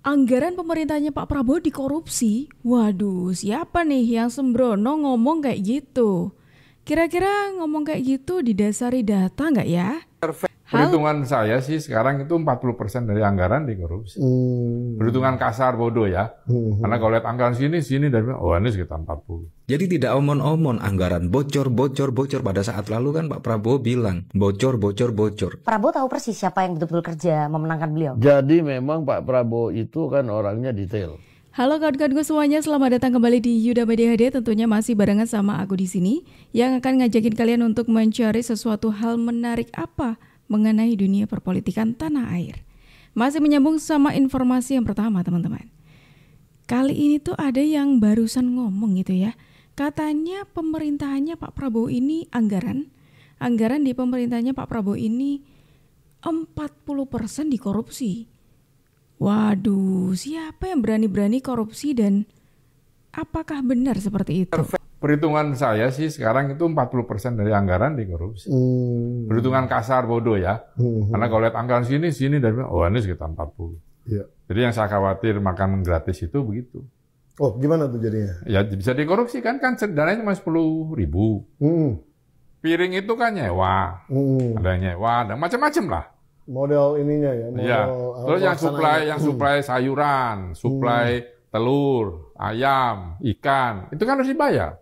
Anggaran pemerintahnya Pak Prabowo dikorupsi. Waduh, siapa nih yang sembrono ngomong kayak gitu? Kira-kira ngomong kayak gitu didasari data nggak ya? Hal Perhitungan saya sih sekarang itu 40% dari anggaran dikorupsi. Perhitungan kasar bodoh ya. Karena kalau lihat anggaran sini dan oh ini sekitar 40. Jadi tidak omon-omon anggaran bocor pada saat lalu kan Pak Prabowo bilang bocor. Prabowo tahu persis siapa yang betul-betul kerja memenangkan beliau. Jadi memang Pak Prabowo itu kan orangnya detail. Halo kawan-kawanku semuanya, selamat datang kembali di Yuda Media HD. Tentunya masih barengan sama aku di sini yang akan ngajakin kalian untuk mencari sesuatu hal menarik apa mengenai dunia perpolitikan tanah air. Masih menyambung sama informasi yang pertama, teman-teman. Kali ini tuh ada yang barusan ngomong gitu ya. Katanya pemerintahannya Pak Prabowo ini anggaran di pemerintahnya Pak Prabowo ini 40% dikorupsi. Waduh, siapa yang berani-berani korupsi dan apakah benar seperti itu? Perhitungan saya sih sekarang itu 40% dari anggaran dikorupsi. Perhitungan kasar bodoh ya. Karena kalau lihat anggaran sini dan oh ini sekitar 40. Iya. Jadi yang saya khawatir makan gratis itu begitu. Oh, gimana tuh jadinya? Ya bisa dikorupsi kan dananya cuma 10.000. Piring itu kan nyewa. Ada yang nyewa, ada macam-macam lah. Model ininya ya. Model, Iya. Terus yang suplai sayuran, suplai telur, ayam, ikan, itu kan harus dibayar.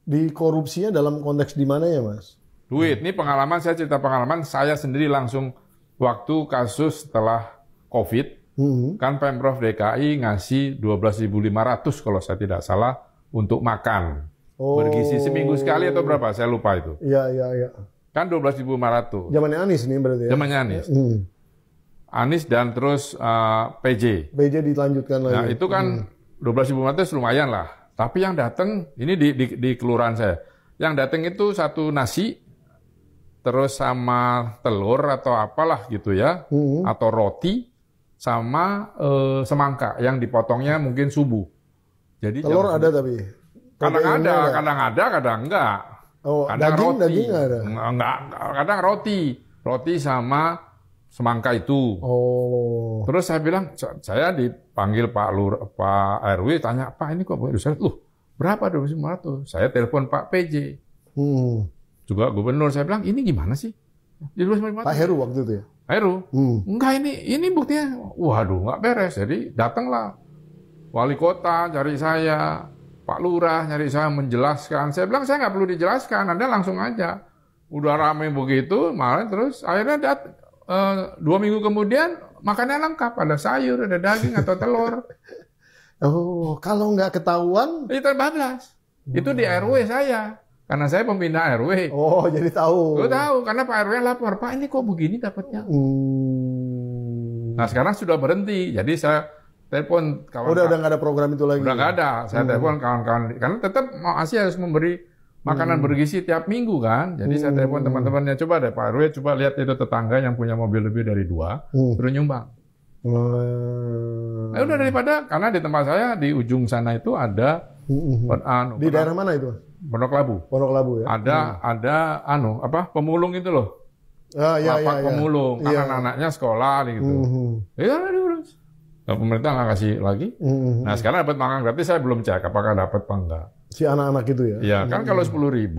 Di korupsinya dalam konteks di mana ya, Mas? Duit. Ini pengalaman, saya cerita pengalaman saya sendiri langsung waktu kasus setelah COVID, kan Pemprov DKI ngasih 12.500 kalau saya tidak salah untuk makan. Bergizi seminggu sekali atau berapa? Saya lupa itu. Iya. Kan 12.500. Zamannya Anies nih berarti ya? Zamannya Anies. Anies dan terus PJ. PJ dilanjutkan lagi. Nah itu kan 12.500 lumayan lah. Tapi yang datang, ini di kelurahan saya, yang datang itu satu nasi, terus sama telur atau apalah gitu ya, atau roti, sama semangka yang dipotongnya mungkin subuh. Jadi telur ada tapi? Kadang ada, kadang enggak. Oh, kadang daging ada? Enggak, kadang roti sama semangka itu. Oh. Terus saya bilang, saya dipanggil Pak RW, tanya, Pak ini kok saya, berapa 2.500? Saya telepon Pak PJ. Juga gubernur, saya bilang, ini gimana sih? Di 2.500. Pak Heru waktu itu ya? Heru? Enggak, ini buktinya, waduh nggak beres. Jadi datanglah wali kota cari saya, Pak Lurah nyari saya menjelaskan. Saya bilang, saya nggak perlu dijelaskan, Anda langsung aja. Udah rame begitu, malah terus akhirnya 2 minggu kemudian makannya lengkap, ada sayur, ada daging atau telur. Oh, kalau nggak ketahuan? Itu bablas. Itu di RW saya, karena saya pembina RW. Oh, jadi tahu. Gue tahu, karena Pak RW lapor, Pak ini kok begini dapatnya. Nah sekarang sudah berhenti, jadi saya telepon kawan-kawan. Udah nggak ada program itu lagi? Udah nggak ada, saya telepon kawan-kawan, karena tetap Asia harus memberi makanan bergizi tiap minggu kan. Jadi saya telepon teman-temannya, coba deh Pak RW, coba lihat itu tetangga yang punya mobil lebih dari 2, terus nyumbang. Udah daripada, karena di tempat saya di ujung sana itu ada di daerah mana itu? Pondok Labu. Pondok Labu ya. Ada pemulung itu loh. Lapak pemulung, kan anak-anaknya sekolah gitu. Ya udah diurus. Kalau pemerintah nggak kasih lagi. Nah sekarang dapat makan gratis, saya belum cek apakah dapat apa enggak. Si anak-anak itu ya? Iya, kan kalau 10.000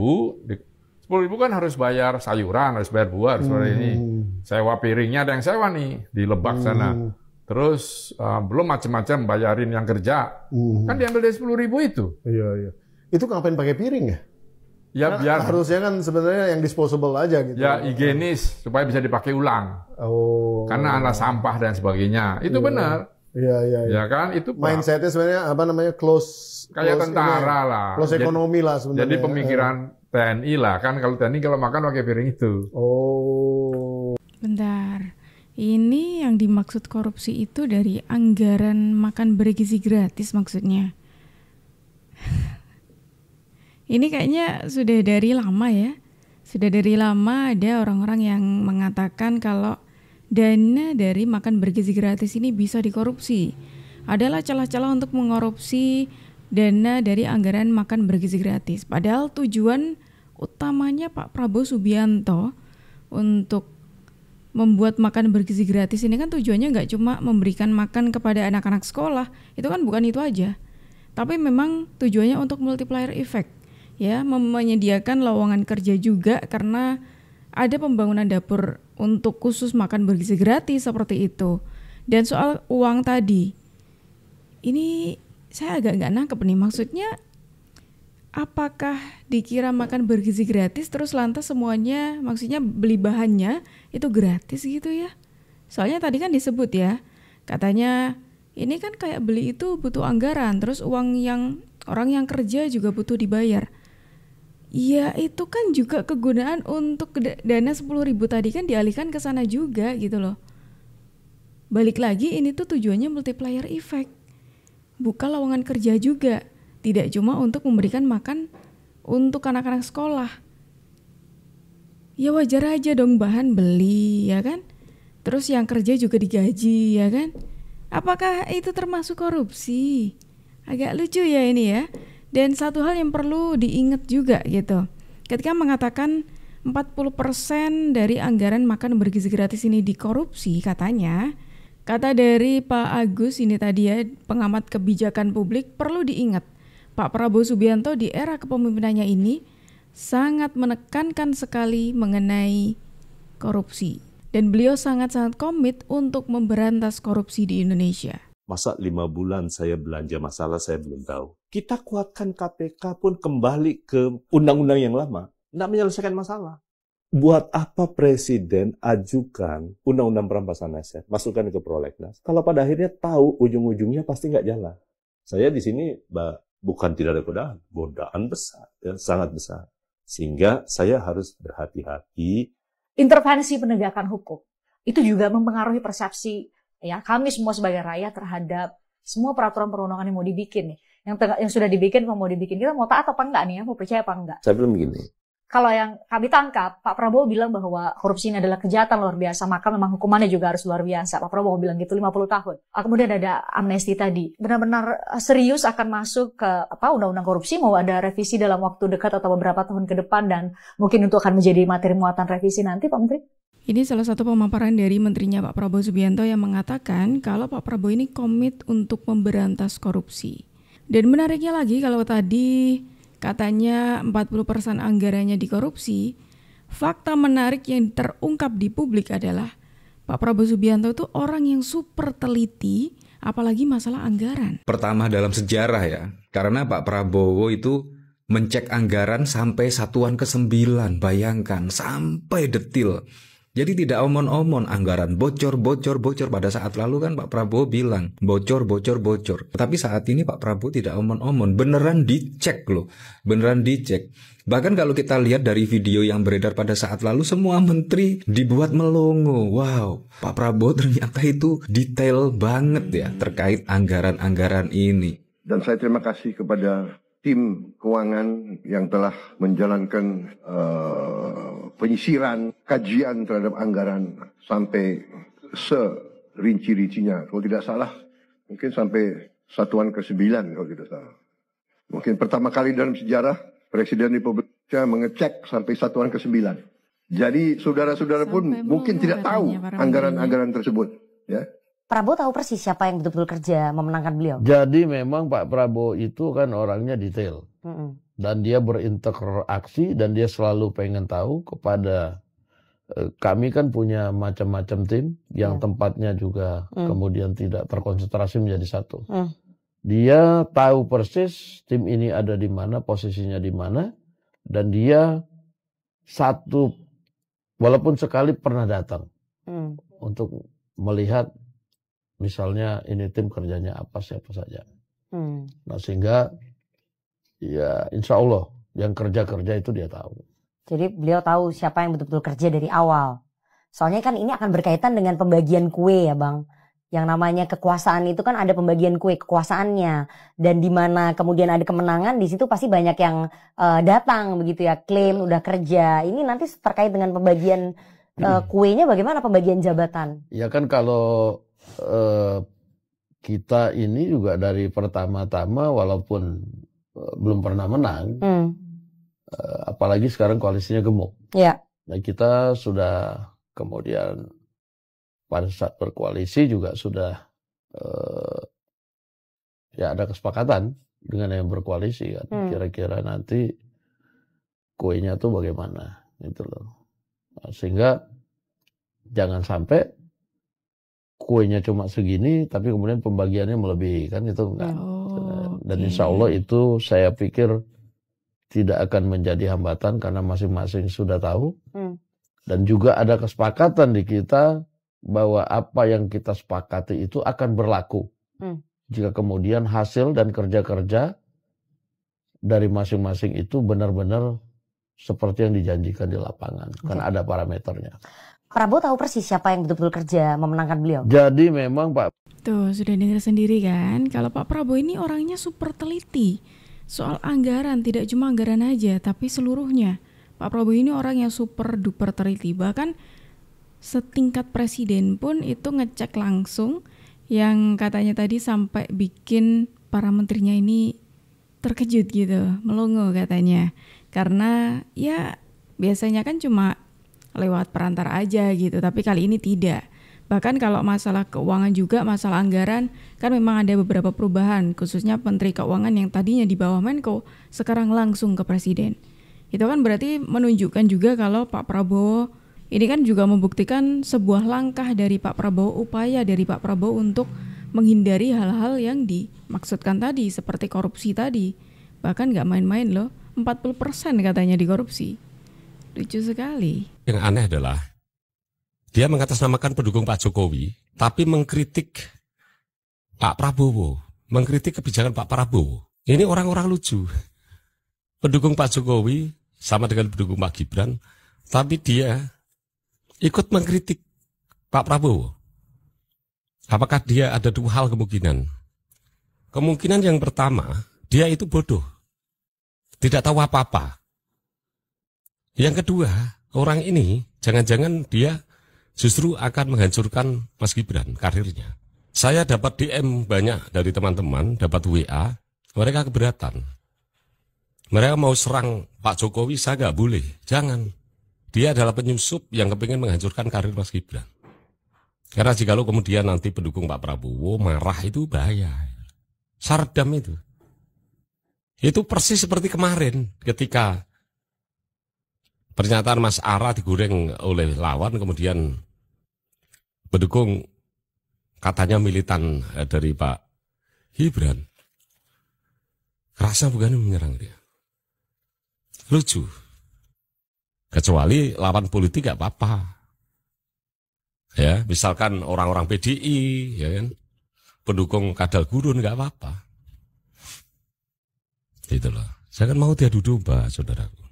kan harus bayar sayuran, harus bayar buah, harus bayar ini. Sewa piringnya ada yang sewa nih, di Lebak sana. Terus belum macam-macam bayarin yang kerja. Kan diambil dari 10.000 itu. Iya. Itu ngapain pakai piring ya? Ya biar harusnya kan sebenarnya yang disposable aja gitu. Ya higienis, supaya bisa dipakai ulang. Oh. Karena ada sampah dan sebagainya. Itu benar. Iya. Ya kan, itu mindsetnya sebenarnya close kayak tentara lah. Close ekonomi lah sebenarnya. Jadi pemikiran TNI lah kan, kalau TNI kalau makan pakai piring itu. Oh. Bentar, ini yang dimaksud korupsi itu dari anggaran makan bergizi gratis maksudnya. Ini kayaknya sudah dari lama ya. Sudah dari lama ada orang-orang yang mengatakan kalau dana dari makan bergizi gratis ini bisa dikorupsi. Adalah celah-celah untuk mengkorupsi dana dari anggaran makan bergizi gratis. Padahal tujuan utamanya Pak Prabowo Subianto untuk membuat makan bergizi gratis ini kan tujuannya nggak cuma memberikan makan kepada anak-anak sekolah, itu kan bukan itu aja. Tapi memang tujuannya untuk multiplier effect, ya, menyediakan lowongan kerja juga karena ada pembangunan dapur untuk khusus makan bergizi gratis seperti itu. Dan soal uang tadi, ini saya agak nggak nangkep nih, maksudnya apakah dikira makan bergizi gratis terus lantas semuanya, maksudnya beli bahannya itu gratis gitu ya? Soalnya tadi kan disebut ya, katanya ini kan kayak beli itu butuh anggaran, terus uang yang orang yang kerja juga butuh dibayar. Ya itu kan juga kegunaan untuk dana 10.000 tadi kan dialihkan ke sana juga gitu loh. Balik lagi ini tuh tujuannya multiplier effect. Buka lowongan kerja juga. Tidak cuma untuk memberikan makan untuk anak-anak sekolah. Ya wajar aja dong bahan beli ya kan. Terus yang kerja juga digaji ya kan. Apakah itu termasuk korupsi? Agak lucu ya ini ya. Dan satu hal yang perlu diingat juga gitu. Ketika mengatakan 40% dari anggaran makan bergizi gratis ini dikorupsi katanya, kata dari Pak Agus ini tadi ya, pengamat kebijakan publik, perlu diingat Pak Prabowo Subianto di era kepemimpinannya ini sangat menekankan sekali mengenai korupsi. Dan beliau sangat-sangat komit untuk memberantas korupsi di Indonesia. Masa 5 bulan saya belanja masalah saya belum tahu. Kita kuatkan KPK pun kembali ke undang-undang yang lama. Tidak menyelesaikan masalah. Buat apa Presiden ajukan undang-undang perampasan aset, masukkan ke prolegnas, kalau pada akhirnya tahu ujung-ujungnya pasti nggak jalan. Saya di sini bukan tidak ada godaan besar, ya, sangat besar. Sehingga saya harus berhati-hati. Intervensi penegakan hukum itu juga mempengaruhi persepsi ya kami semua sebagai rakyat terhadap semua peraturan perundangan yang mau dibikin nih, yang sudah dibikin mau dibikin, kita mau taat apa enggak nih ya, mau percaya apa enggak. Saya bilang begini. Kalau yang kami tangkap, Pak Prabowo bilang bahwa korupsi ini adalah kejahatan luar biasa, maka memang hukumannya juga harus luar biasa. Pak Prabowo bilang gitu 50 tahun. Kemudian ada amnesti tadi. Benar-benar serius akan masuk ke undang-undang korupsi, mau ada revisi dalam waktu dekat atau beberapa tahun ke depan, dan mungkin itu akan menjadi materi muatan revisi nanti, Pak Menteri? Ini salah satu pemaparan dari menterinya Pak Prabowo Subianto yang mengatakan kalau Pak Prabowo ini komit untuk memberantas korupsi. Dan menariknya lagi kalau tadi katanya 40% anggarannya dikorupsi, fakta menarik yang terungkap di publik adalah Pak Prabowo Subianto itu orang yang super teliti, apalagi masalah anggaran. Pertama dalam sejarah ya, karena Pak Prabowo itu mencek anggaran sampai satuan ke-9, bayangkan, sampai detil. Jadi tidak omon-omon anggaran bocor. Pada saat lalu kan Pak Prabowo bilang bocor. Tapi saat ini Pak Prabowo tidak omon-omon, beneran dicek loh, beneran dicek. Bahkan kalau kita lihat dari video yang beredar pada saat lalu, semua menteri dibuat melongo. Wow, Pak Prabowo ternyata itu detail banget ya terkait anggaran-anggaran ini. Dan saya terima kasih kepada tim keuangan yang telah menjalankan penyisiran, kajian terhadap anggaran sampai serinci-rincinya. Kalau tidak salah, mungkin sampai satuan ke-9 kalau tidak salah. Mungkin pertama kali dalam sejarah Presiden Republik Indonesia mengecek sampai satuan ke-9. Jadi saudara-saudara pun mungkin tidak tahu anggaran-anggaran tersebut. Ya. Prabowo tahu persis siapa yang betul-betul kerja memenangkan beliau. Jadi memang Pak Prabowo itu kan orangnya detail. Dan dia berinteraksi dan dia selalu pengen tahu kepada kami kan punya macam-macam tim yang tempatnya juga kemudian tidak terkonsentrasi menjadi satu. Dia tahu persis tim ini ada di mana, posisinya di mana, dan dia satu walaupun sekali pernah datang untuk melihat misalnya ini tim kerjanya apa, siapa saja. Nah sehingga ya insya Allah yang kerja-kerja itu dia tahu. Jadi beliau tahu siapa yang betul-betul kerja dari awal. Soalnya kan ini akan berkaitan dengan pembagian kue ya Bang. Yang namanya kekuasaan itu kan ada pembagian kue kekuasaannya. Dan di mana kemudian ada kemenangan, di situ pasti banyak yang datang begitu ya, klaim udah kerja. Ini nanti terkait dengan pembagian kuenya, bagaimana pembagian jabatan? Ya kan kalau kita ini juga dari pertama-tama walaupun belum pernah menang, apalagi sekarang koalisinya gemuk. Ya. Nah kita sudah kemudian pada saat berkoalisi juga sudah ya ada kesepakatan dengan yang berkoalisi kan. Kira-kira nanti kuenya tuh bagaimana gitu loh. Nah, sehingga jangan sampai kuenya cuma segini tapi kemudian pembagiannya melebihi, kan itu enggak. Dan insya Allah itu saya pikir tidak akan menjadi hambatan karena masing-masing sudah tahu. Dan juga ada kesepakatan di kita bahwa apa yang kita sepakati itu akan berlaku. Jika kemudian hasil dan kerja-kerja dari masing-masing itu benar-benar seperti yang dijanjikan di lapangan. Karena ada parameternya. Prabowo tahu persis siapa yang betul-betul kerja memenangkan beliau. Jadi memang Pak. Tuh sudah dengar sendiri kan, kalau Pak Prabowo ini orangnya super teliti. Soal anggaran, tidak cuma anggaran aja, tapi seluruhnya. Pak Prabowo ini orang yang super duper teliti. Bahkan setingkat presiden pun itu ngecek langsung, yang katanya tadi sampai bikin para menterinya ini terkejut gitu, melongo katanya. Karena ya biasanya kan cuma lewat perantara aja gitu, tapi kali ini tidak. Bahkan kalau masalah keuangan juga, masalah anggaran, kan memang ada beberapa perubahan, khususnya Menteri Keuangan yang tadinya di bawah Menko, sekarang langsung ke Presiden. Itu kan berarti menunjukkan juga kalau Pak Prabowo, ini kan juga membuktikan sebuah langkah dari Pak Prabowo, upaya dari Pak Prabowo untuk menghindari hal-hal yang dimaksudkan tadi, seperti korupsi tadi. Bahkan gak main-main loh, 40% katanya dikorupsi. Lucu sekali. Yang aneh adalah dia mengatasnamakan pendukung Pak Jokowi, tapi mengkritik Pak Prabowo, mengkritik kebijakan Pak Prabowo. Ini orang-orang lucu. Pendukung Pak Jokowi sama dengan pendukung Pak Gibran, tapi dia ikut mengkritik Pak Prabowo. Apakah dia ada dua hal kemungkinan? Kemungkinan yang pertama, dia itu bodoh, tidak tahu apa-apa. Yang kedua, orang ini jangan-jangan dia justru akan menghancurkan Mas Gibran karirnya. Saya dapat DM banyak dari teman-teman, dapat WA, mereka keberatan. Mereka mau serang Pak Jokowi, saya nggak boleh, jangan. Dia adalah penyusup yang kepingin menghancurkan karir Mas Gibran. Karena jikalau kemudian nanti pendukung Pak Prabowo marah itu bahaya. Sardam itu. Itu persis seperti kemarin ketika pernyataan Mas Ara digoreng oleh lawan, kemudian pendukung katanya militan dari Pak Gibran. Rasa bukan menyerang dia. Lucu. Kecuali lawan politik gak apa-apa. Ya, misalkan orang-orang PDI, ya kan, pendukung kadal gurun gak apa-apa. Gitu loh. Saya kan mau diadu domba, saudaraku.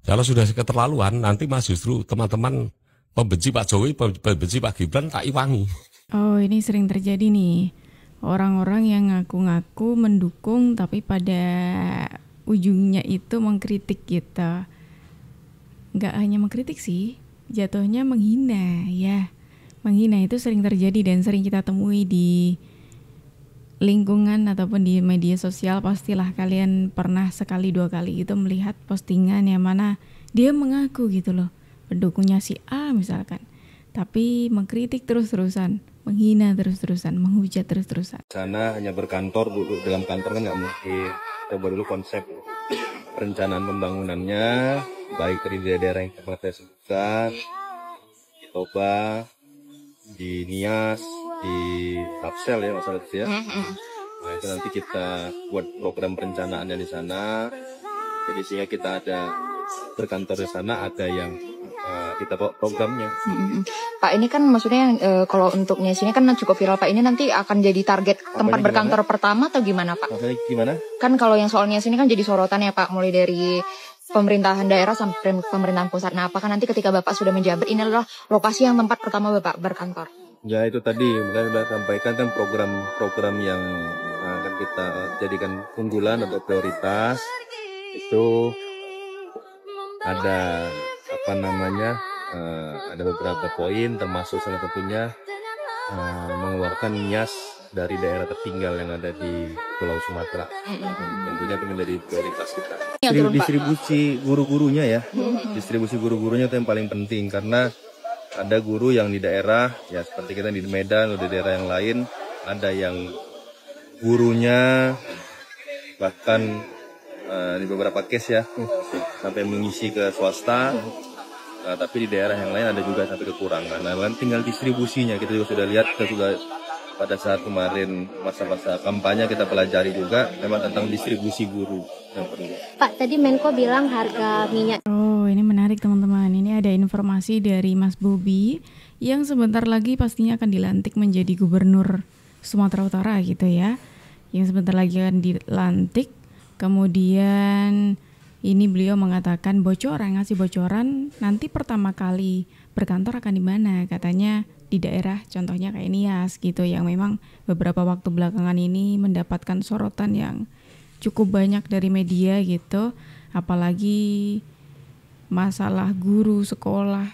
Kalau sudah keterlaluan, nanti mas justru teman-teman pembenci Pak Jokowi, pembenci Pak Gibran tak iwangi. Oh, ini sering terjadi nih. Orang-orang yang ngaku-ngaku mendukung, tapi pada ujungnya itu mengkritik kita. Nggak hanya mengkritik sih, jatuhnya menghina, ya. Menghina itu sering terjadi dan sering kita temui di lingkungan ataupun di media sosial. Pastilah kalian pernah sekali dua kali itu melihat postingan yang mana dia mengaku gitu loh, pendukungnya si A misalkan, tapi mengkritik terus-terusan, menghina terus-terusan, menghujat terus-terusan. Sana hanya berkantor, duduk dalam kantor kan nggak mungkin. Coba dulu konsep perencanaan pembangunannya, baik dari daerah yang saya sebutkan, di Toba, di Nias, di Tapsel ya masalah itu ya. Nah itu nanti kita buat program perencanaannya di sana. Jadi sehingga kita ada berkantor di sana, ada yang kita bawa programnya. Pak, ini kan maksudnya kalau untuk Nias ini kan cukup viral Pak. Ini nanti akan jadi target tempat berkantor pertama atau gimana Pak? Maksudnya gimana? Kan kalau yang soal Nias ini kan jadi sorotan ya Pak, mulai dari pemerintahan daerah sampai pemerintahan pusat. Nah, apakah nanti ketika Bapak sudah menjabat ini adalah lokasi yang tempat pertama Bapak berkantor? Ya itu tadi, kita sudah sampaikan kan program-program yang akan kita jadikan unggulan atau prioritas. Itu ada ada beberapa poin, termasuk salah satunya mengeluarkan Nias dari daerah tertinggal yang ada di Pulau Sumatera. Tentunya itu menjadi prioritas kita. Distribusi guru-gurunya ya, distribusi guru-gurunya itu yang paling penting karena Ada guru yang di daerah, ya seperti kita di Medan atau di daerah yang lain, ada yang gurunya bahkan di beberapa case ya sampai mengisi ke swasta. Tapi di daerah yang lain ada juga sampai kekurangan. Nah, tinggal distribusinya kita juga sudah lihat, kita sudah pada saat kemarin masa-masa kampanye kita pelajari juga memang tentang distribusi guru yang perlu. Pak, tadi Menko bilang harga minyak. Oh, ini menarik teman-teman. Ini ada informasi dari Mas Bobi yang sebentar lagi pastinya akan dilantik menjadi gubernur Sumatera Utara gitu ya. Yang sebentar lagi akan dilantik. Kemudian ini beliau mengatakan ngasih bocoran nanti pertama kali berkantor akan di mana, katanya di daerah contohnya kayak Nias gitu, yang memang beberapa waktu belakangan ini mendapatkan sorotan yang cukup banyak dari media gitu, apalagi masalah guru sekolah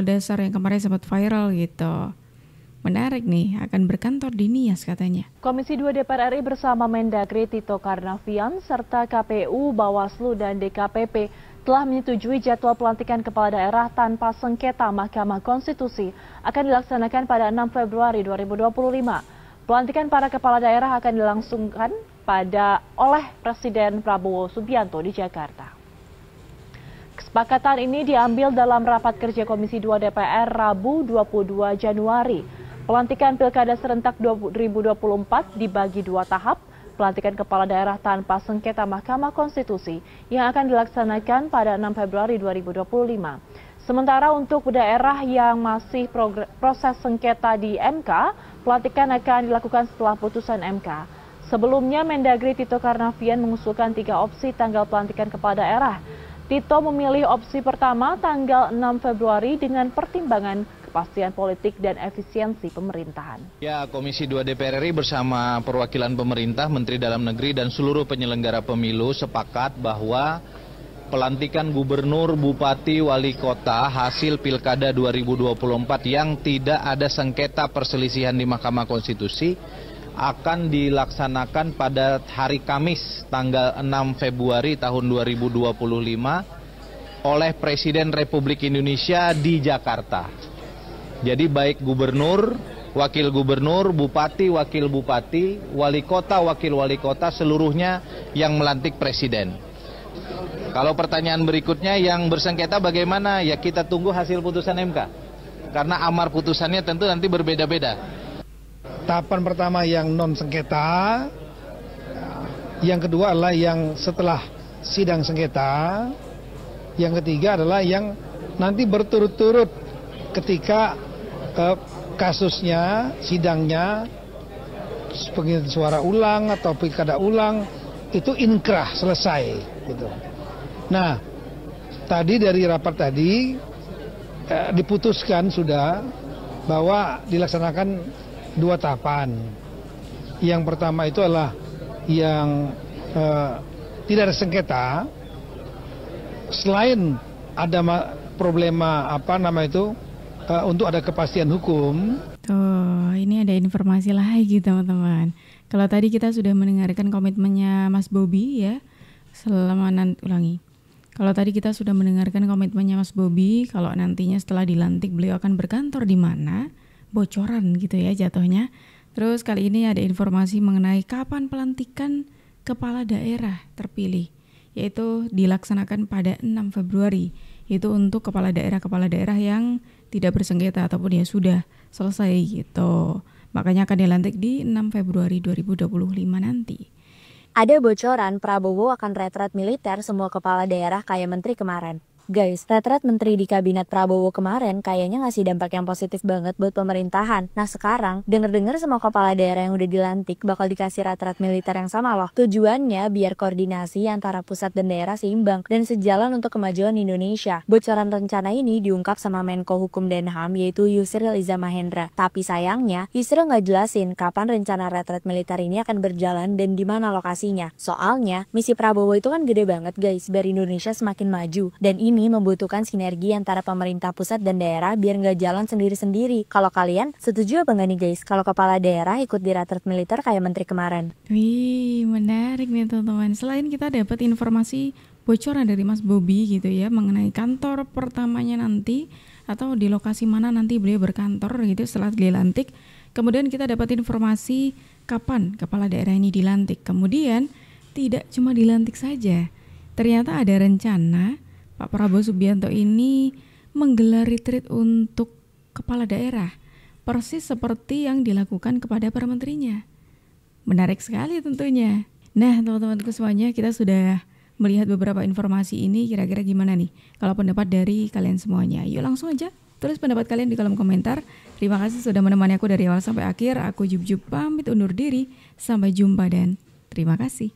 dasar yang kemarin sempat viral gitu. Menarik nih, akan berkantor di Nias katanya. Komisi 2 DPR RI bersama Mendagri Tito Karnavian serta KPU, Bawaslu, dan DKPP telah menyetujui jadwal pelantikan kepala daerah tanpa sengketa Mahkamah Konstitusi akan dilaksanakan pada 6 Februari 2025. Pelantikan para kepala daerah akan dilangsungkan oleh Presiden Prabowo Subianto di Jakarta. Kesepakatan ini diambil dalam rapat kerja Komisi 2 DPR Rabu 22 Januari. Pelantikan Pilkada serentak 2024 dibagi 2 tahap. Pelantikan kepala daerah tanpa sengketa Mahkamah Konstitusi yang akan dilaksanakan pada 6 Februari 2025. Sementara untuk daerah yang masih proses sengketa di MK, pelantikan akan dilakukan setelah putusan MK. Sebelumnya, Mendagri Tito Karnavian mengusulkan 3 opsi tanggal pelantikan kepala daerah. Tito memilih opsi pertama tanggal 6 Februari dengan pertimbangan kepastian politik dan efisiensi pemerintahan. Ya, Komisi 2 DPR RI bersama perwakilan pemerintah, Menteri Dalam Negeri, dan seluruh penyelenggara pemilu sepakat bahwa pelantikan gubernur, bupati, wali kota hasil Pilkada 2024 yang tidak ada sengketa perselisihan di Mahkamah Konstitusi akan dilaksanakan pada hari Kamis tanggal 6 Februari tahun 2025 oleh Presiden Republik Indonesia di Jakarta. Jadi baik gubernur, wakil gubernur, bupati, wakil bupati, wali kota, wakil wali kota, seluruhnya yang melantik presiden. Kalau pertanyaan berikutnya yang bersengketa bagaimana? Ya kita tunggu hasil putusan MK. Karena amar putusannya tentu nanti berbeda-beda. Tahapan pertama yang non sengketa, yang kedua adalah yang setelah sidang sengketa, yang ketiga adalah yang nanti berturut-turut ketika kasusnya, sidangnya, penghitungan suara ulang atau pilkada ulang itu inkrah selesai gitu. Nah, tadi dari rapat tadi diputuskan sudah bahwa dilaksanakan 2 tahapan. Yang pertama itu adalah yang tidak ada sengketa, selain ada problema untuk ada kepastian hukum. Tuh, ini ada informasi lagi teman-teman. Kalau tadi kita sudah mendengarkan komitmennya Mas Bobi ya, Kalau tadi kita sudah mendengarkan komitmennya Mas Bobi, kalau nantinya setelah dilantik beliau akan berkantor di mana, bocoran gitu ya jatuhnya. Terus kali ini ada informasi mengenai kapan pelantikan kepala daerah terpilih, yaitu dilaksanakan pada 6 Februari. Itu untuk kepala daerah yang tidak bersengketa ataupun ya sudah selesai gitu. Makanya akan dilantik di 6 Februari 2025 nanti. Ada bocoran Prabowo akan retret militer semua kepala daerah kayak menteri kemarin. Guys, retret menteri di kabinet Prabowo kemarin kayaknya ngasih dampak yang positif banget buat pemerintahan. Nah sekarang, denger-dengar semua kepala daerah yang udah dilantik bakal dikasih retret militer yang sama loh. Tujuannya biar koordinasi antara pusat dan daerah seimbang dan sejalan untuk kemajuan Indonesia. Bocoran rencana ini diungkap sama Menko Hukum dan HAM yaitu Yusril Iza Mahendra. Tapi sayangnya, Yusril nggak jelasin kapan rencana retret militer ini akan berjalan dan di mana lokasinya. Soalnya, misi Prabowo itu kan gede banget guys, biar Indonesia semakin maju. Dan ini membutuhkan sinergi antara pemerintah pusat dan daerah biar nggak jalan sendiri-sendiri. Kalau kalian setuju apa nggak nih guys kalau kepala daerah ikut di retret militer kayak menteri kemarin? Wih, menarik nih teman-teman. Selain kita dapat informasi bocoran dari Mas Bobi gitu ya mengenai kantor pertamanya nanti atau di lokasi mana nanti beliau berkantor gitu setelah dilantik. Kemudian kita dapat informasi kapan kepala daerah ini dilantik. Kemudian tidak cuma dilantik saja, ternyata ada rencana Pak Prabowo Subianto ini menggelar retreat untuk kepala daerah, persis seperti yang dilakukan kepada para menterinya. Menarik sekali tentunya. Nah, teman-temanku semuanya, kita sudah melihat beberapa informasi ini, kira-kira gimana nih kalau pendapat dari kalian semuanya? Yuk langsung aja tulis pendapat kalian di kolom komentar. Terima kasih sudah menemani aku dari awal sampai akhir. Aku Jub pamit undur diri. Sampai jumpa dan terima kasih.